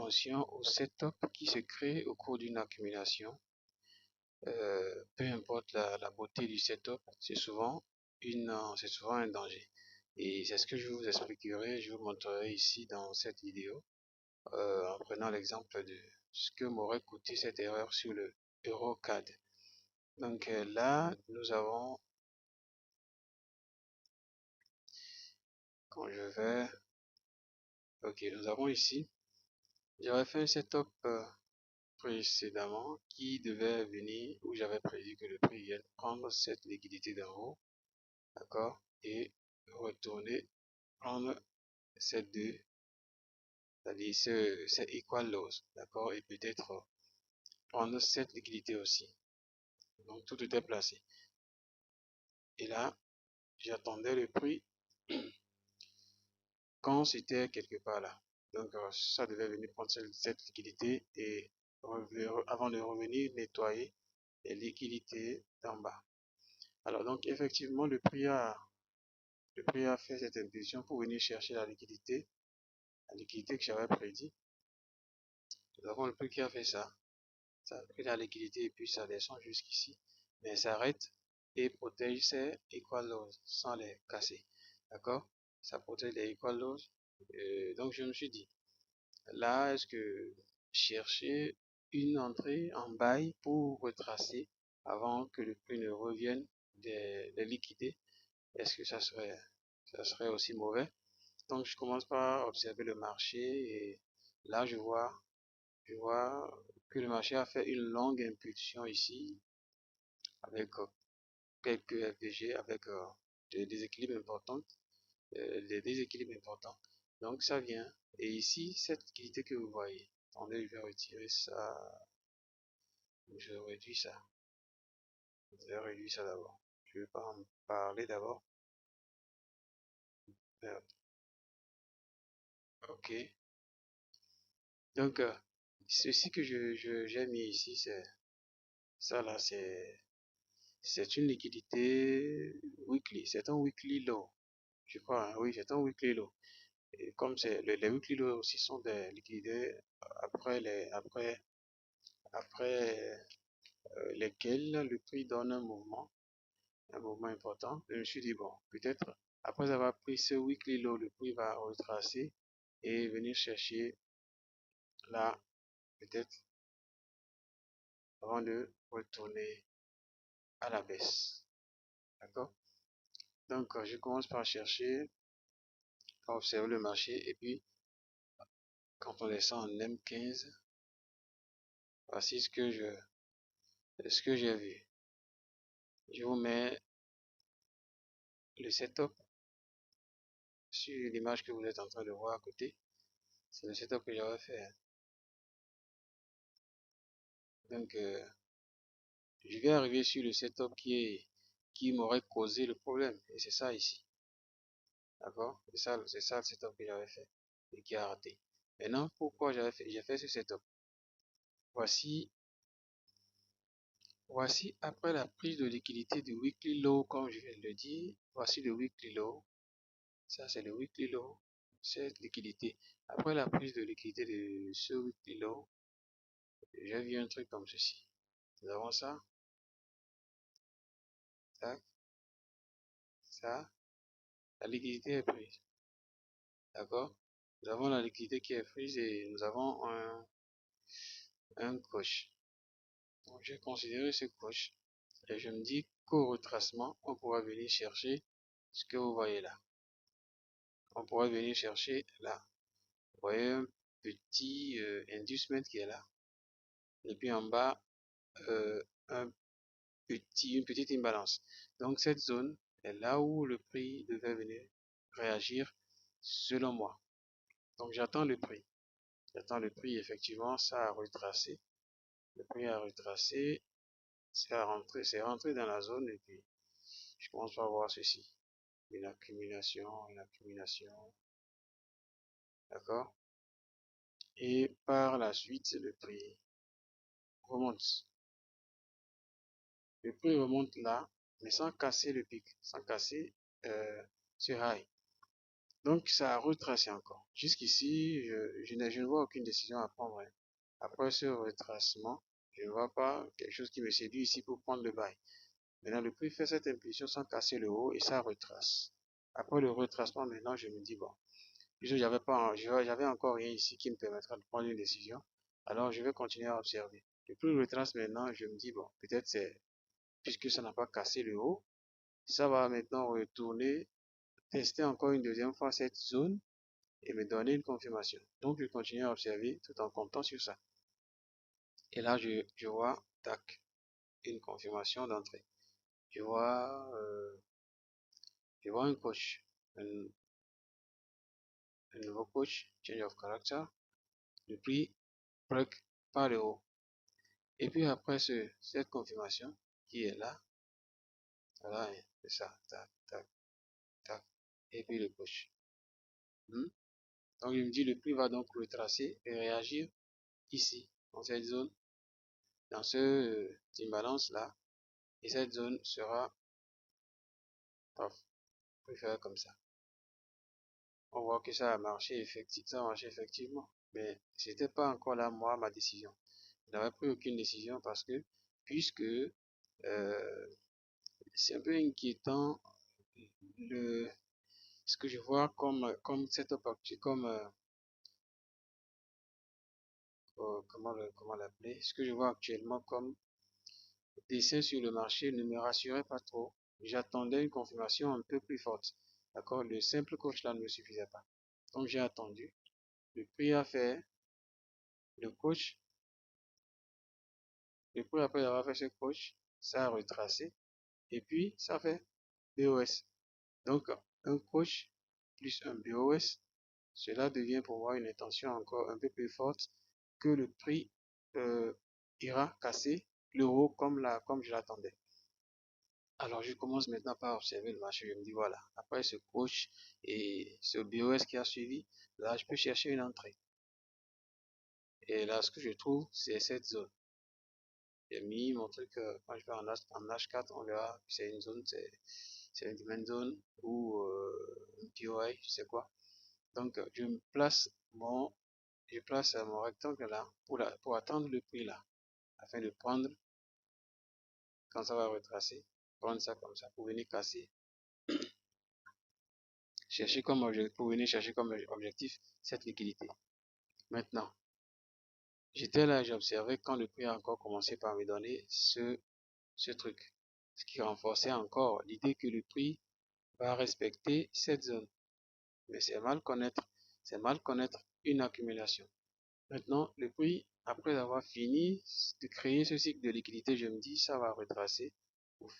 attention au setup qui se crée au cours d'une accumulation. Peu importe la beauté du setup, c'est souvent un danger. Et c'est ce que je vous expliquerai, je vous montrerai ici dans cette vidéo, en prenant l'exemple de ce que m'aurait coûté cette erreur sur le EuroCAD. Donc là, nous avons, quand je vais, ok, nous avons ici, j'avais fait un setup précédemment qui devait venir, où j'avais prévu que le prix vienne prendre cette liquidité d'en haut, d'accord, et retourner prendre ces deux, c'est-à-dire c'est equal loss, d'accord, et peut-être prendre cette liquidité aussi. Donc tout était placé. Et là, j'attendais le prix quand c'était quelque part là. Donc ça devait venir prendre cette liquidité et avant de revenir nettoyer les liquidités d'en bas. Alors donc effectivement le prix a fait cette impulsion pour venir chercher la liquidité que j'avais prédit. Nous avons le prix qui a fait ça. Ça a pris la liquidité et puis ça descend jusqu'ici. Mais ça arrête et protège ces equal lows sans les casser. D'accord? Ça protège les equal lows. Donc je me suis dit, là, est-ce que chercher une entrée en bail pour retracer avant que le prix ne revienne des liquider, est-ce que ça serait aussi mauvais? Donc je commence par observer le marché et là je vois que le marché a fait une longue impulsion ici avec quelques FVG avec des déséquilibres importants, Donc ça vient et ici cette liquidité que vous voyez, attendez, je vais retirer ça, je réduis ça, d'abord. Je vais pas en parler d'abord. Ok. Donc ceci que j'ai mis ici, c'est ça là, c'est une liquidité weekly, c'est un weekly low, je crois, hein. Oui, c'est un weekly low. Et comme c'est les weekly low aussi sont des liquidités après lesquels le prix donne un mouvement important. Je me suis dit bon, peut-être après avoir pris ce weekly low, le prix va retracer et venir chercher là, peut-être avant de retourner à la baisse. D'accord? Donc je commence par chercher, par observer le marché et puis quand on descend en M15, voici ce que j'ai vu. Je vous mets le setup sur l'image que vous êtes en train de voir à côté. C'est le setup que j'avais fait. Donc je vais arriver sur le setup qui m'aurait causé le problème. Et c'est ça ici. D'accord? C'est ça le setup que j'avais fait et qui a raté. Maintenant, pourquoi j'ai fait ce setup? Voici après la prise de liquidité du weekly low, comme je viens de le dire, voici le weekly low. Ça, c'est le weekly low, cette liquidité. Après la prise de liquidité de ce weekly low, j'ai vu un truc comme ceci. Nous avons ça, tac, ça, la liquidité est prise. D'accord? Nous avons la liquidité qui est prise et nous avons un coche. Donc, j'ai considéré ce coche et je me dis qu'au retracement, on pourra venir chercher ce que vous voyez là. On pourra venir chercher là. Vous voyez un petit inducement qui est là. Et puis en bas, une petite imbalance. Donc cette zone est là où le prix devait venir réagir selon moi. Donc j'attends le prix. Effectivement, ça a retracé. Le prix a retracé, c'est rentré dans la zone et puis je commence par voir ceci. Une accumulation, d'accord? Et par la suite, le prix remonte. Le prix remonte là, mais sans casser le pic, sans casser ce high. Donc, ça a retracé encore. Jusqu'ici, je ne vois aucune décision à prendre, hein. Après ce retracement, je ne vois pas quelque chose qui me séduit ici pour prendre le bail. Maintenant, le prix fait cette impulsion sans casser le haut et ça retrace. Après le retracement, maintenant, je me dis, bon, puisque j'avais encore rien ici qui me permettra de prendre une décision, alors je vais continuer à observer. Le prix retrace maintenant, je me dis, bon, peut-être c'est, puisque ça n'a pas cassé le haut, ça va maintenant retourner, tester encore une deuxième fois cette zone et me donner une confirmation. Donc, je continue à observer tout en comptant sur ça. Et là, je vois, tac, une confirmation d'entrée. Je vois, un coach, un, un nouveau coach, change of character. Le prix break par le haut. Et puis après cette confirmation qui est là, voilà, c'est ça, tac, tac, tac, et puis le coach. Donc il me dit le prix va donc retracer et réagir ici, dans cette zone, dans ce imbalance là, et cette zone sera, paf, on peut faire comme ça. On voit que ça a marché effectivement, mais c'était pas encore là moi ma décision. Je n'avais pris aucune décision parce que puisque c'est un peu inquiétant le ce que je vois comme setup actuel, comme comment l'appeler, ce que je vois actuellement comme dessin sur le marché ne me rassurait pas trop. J'attendais une confirmation un peu plus forte. D'accord, le simple coach là ne me suffisait pas. Donc j'ai attendu. Le prix a fait le coach. Le prix après avoir fait ce coach, ça a retracé et puis ça fait BOS. Donc un coach plus un BOS, cela devient pour moi une intention encore un peu plus forte que le prix euh, ira casser l'euro comme je l'attendais. Alors je commence maintenant par observer le marché. Je me dis voilà, après ce coach et ce BOS qui a suivi, là je peux chercher une entrée. Et là ce que je trouve, c'est cette zone. J'ai mis mon truc, quand je vais en H4, on verra, c'est une zone, c'est une même zone ou un POI, je sais quoi. Donc je place mon rectangle là pour attendre le prix là, afin de prendre, quand ça va retracer, prendre ça comme ça, pour venir casser, pour venir chercher comme objectif cette liquidité. Maintenant, j'étais là, j'observais quand le prix a encore commencé par me donner ce truc, ce qui renforçait encore l'idée que le prix va respecter cette zone. Mais c'est mal connaître une accumulation. Maintenant, le prix, après avoir fini de créer ce cycle de liquidité, je me dis, ça va retracer pour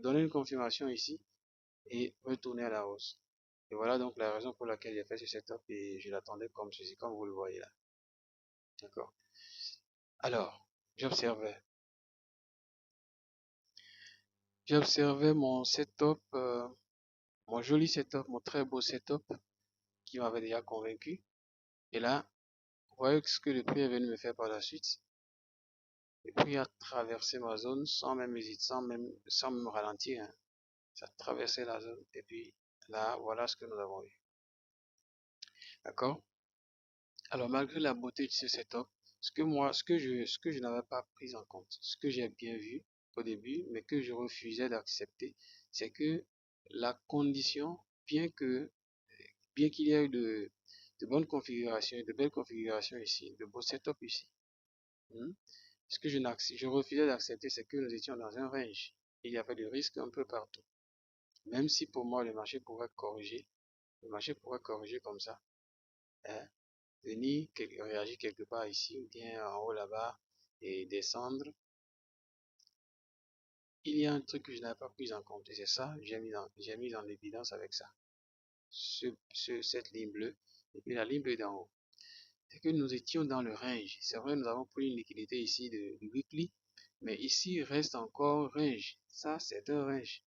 donner une confirmation ici et retourner à la hausse. Et voilà donc la raison pour laquelle j'ai fait ce setup et je l'attendais comme ceci, comme vous le voyez là. D'accord. Alors, j'observais. J'observais mon setup, mon joli setup, mon très beau setup qui m'avait déjà convaincu. Et là, vous voyez ce que le prix est venu me faire par la suite. Le prix a traversé ma zone sans même hésiter, sans même ralentir, hein. Ça a traversé la zone. Et puis là, voilà ce que nous avons eu. D'accord? Alors, malgré la beauté de ce setup, ce que je n'avais pas pris en compte, ce que j'ai bien vu au début, mais que je refusais d'accepter, c'est que la condition, bien qu'il y ait eu de bonnes configurations, de belles configurations ici, de beaux setups ici, ce que je refusais d'accepter, c'est que nous étions dans un range. Il y avait des risques un peu partout. Même si pour moi, le marché pourrait corriger comme ça, hein, venir réagir quelque part ici ou bien en haut là-bas et descendre. Il y a un truc que je n'avais pas pris en compte et c'est ça, j'ai mis en évidence avec ça. Cette ligne bleue et puis la ligne bleue d'en haut. C'est que nous étions dans le range. C'est vrai, nous avons pris une liquidité ici de weekly, mais ici il reste encore range. Ça, c'est un range.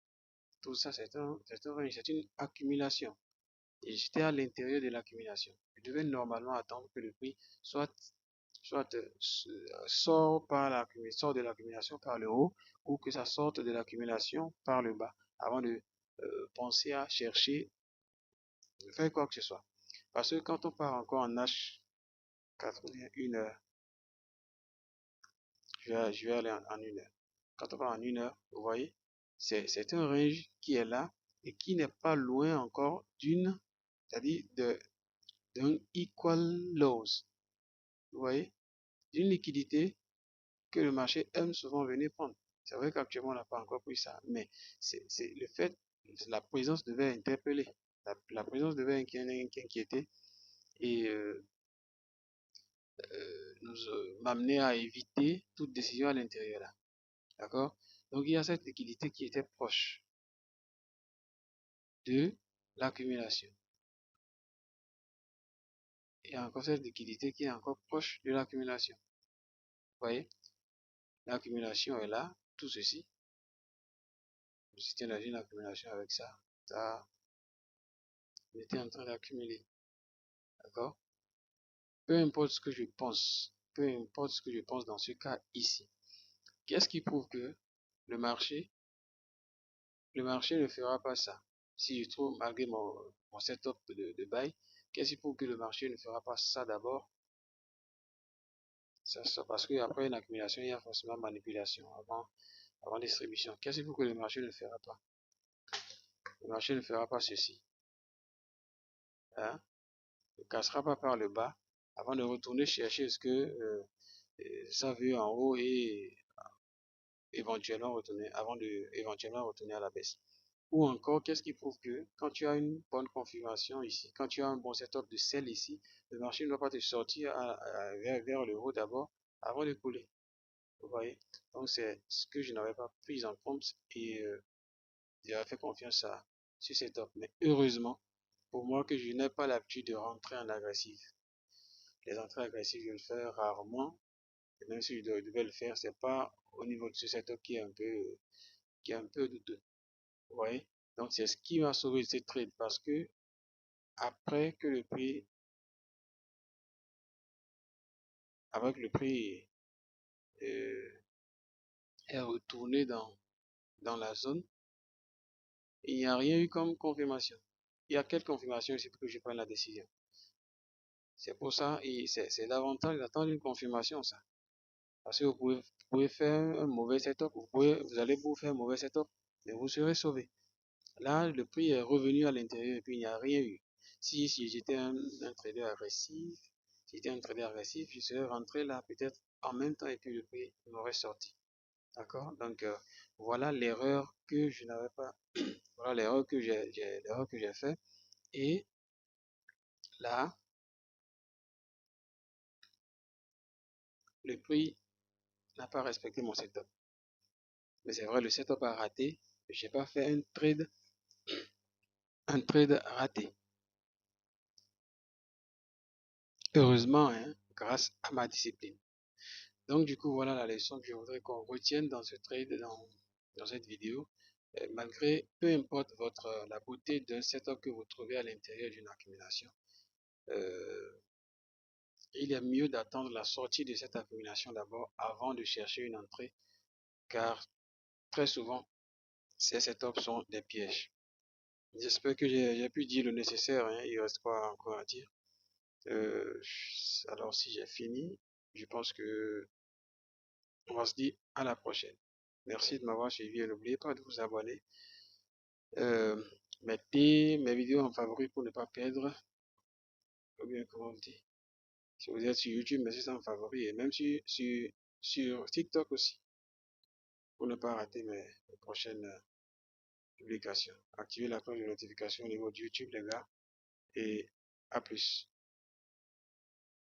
Tout ça, c'est un range. C'est une accumulation. Et j'étais à l'intérieur de l'accumulation. Je devais normalement attendre que le prix soit sort de l'accumulation par le haut ou que ça sorte de l'accumulation par le bas avant de penser à chercher de faire quoi que ce soit. Parce que quand on part encore en H81 heure, je vais aller en 1 heure. Quand on part en 1 heure, vous voyez, c'est un range qui est là et qui n'est pas loin encore c'est-à-dire d'un equal lows. Vous voyez, d'une liquidité que le marché aime souvent venir prendre. C'est vrai qu'actuellement, on n'a pas encore pris ça, mais c'est le fait, la présence devait interpeller, la présence devait inquiéter et m'amener à éviter toute décision à l'intérieur là. D'accord? Donc, il y a cette liquidité qui était proche de l'accumulation. Il y a encore cette liquidité qui est encore proche de l'accumulation. Vous voyez? L'accumulation est là, tout ceci. Si tu dans une accumulation avec ça, ça était en train d'accumuler. D'accord? Peu importe ce que je pense, peu importe ce que je pense dans ce cas ici, qu'est-ce qui prouve que le marché, le marché ne fera pas ça? Si je trouve, malgré mon setup de buy, qu'est-ce qui prouve que le marché ne fera pas ça d'abord? Ça, parce qu'après une accumulation, il y a forcément manipulation avant distribution. Qu'est-ce qui prouve que le marché ne fera pas? Le marché ne fera pas ceci. Hein? Ne cassera pas par le bas avant de retourner chercher ce que ça veut en haut et éventuellement retourner avant de éventuellement retourner à la baisse. Ou encore, qu'est-ce qui prouve que quand tu as une bonne confirmation ici, quand tu as un bon setup de sell ici, le marché ne va pas te sortir vers le haut d'abord avant de couler. Vous voyez? Donc c'est ce que je n'avais pas pris en compte et j'avais fait confiance à ce setup. Mais heureusement, pour moi que je n'ai pas l'habitude de rentrer en agressif. Les entrées agressives, je le fais rarement. Et même si je devais le faire, c'est pas au niveau de ce setup qui est un peu douteux. Vous voyez? Donc, c'est ce qui m'a sauvé ce trade parce que après que le prix, avec le prix euh, est retourné dans la zone, il n'y a rien eu comme confirmation. Il y a quelle confirmation ici pour que je prenne la décision? C'est pour ça, et c'est l'avantage d'attendre une confirmation, ça. Parce que vous pouvez faire un mauvais setup, vous allez vous faire un mauvais setup, mais vous serez sauvé. Là, le prix est revenu à l'intérieur et puis il n'y a rien eu. Si j'étais un trader agressif, si j'étais un trader agressif, je serais rentré là peut-être en même temps et puis le prix m'aurait sorti. D'accord? Donc, voilà l'erreur que je n'avais pas, voilà l'erreur que j'ai fait. Et là, le prix n'a pas respecté mon setup. Mais c'est vrai, le setup a raté. J'ai pas fait un trade raté. Heureusement, hein, grâce à ma discipline. Donc du coup, voilà la leçon que je voudrais qu'on retienne dans ce trade, dans cette vidéo. Malgré, peu importe la beauté d'un setup que vous trouvez à l'intérieur d'une accumulation, euh, il est mieux d'attendre la sortie de cette accumulation d'abord avant de chercher une entrée, car très souvent, ces setups sont des pièges. J'espère que j'ai pu dire le nécessaire, hein, il reste quoi encore à dire. Alors si j'ai fini, je pense que on va se dire à la prochaine. Merci de m'avoir suivi et n'oubliez pas de vous abonner. Mettez mes vidéos en favori pour ne pas perdre. Ou bien comment on dit. Si vous êtes sur YouTube, mettez ça en favori. Et même sur TikTok aussi. Pour ne pas rater mes prochaines publications. Activez la cloche de notification au niveau de YouTube les gars. Et à plus.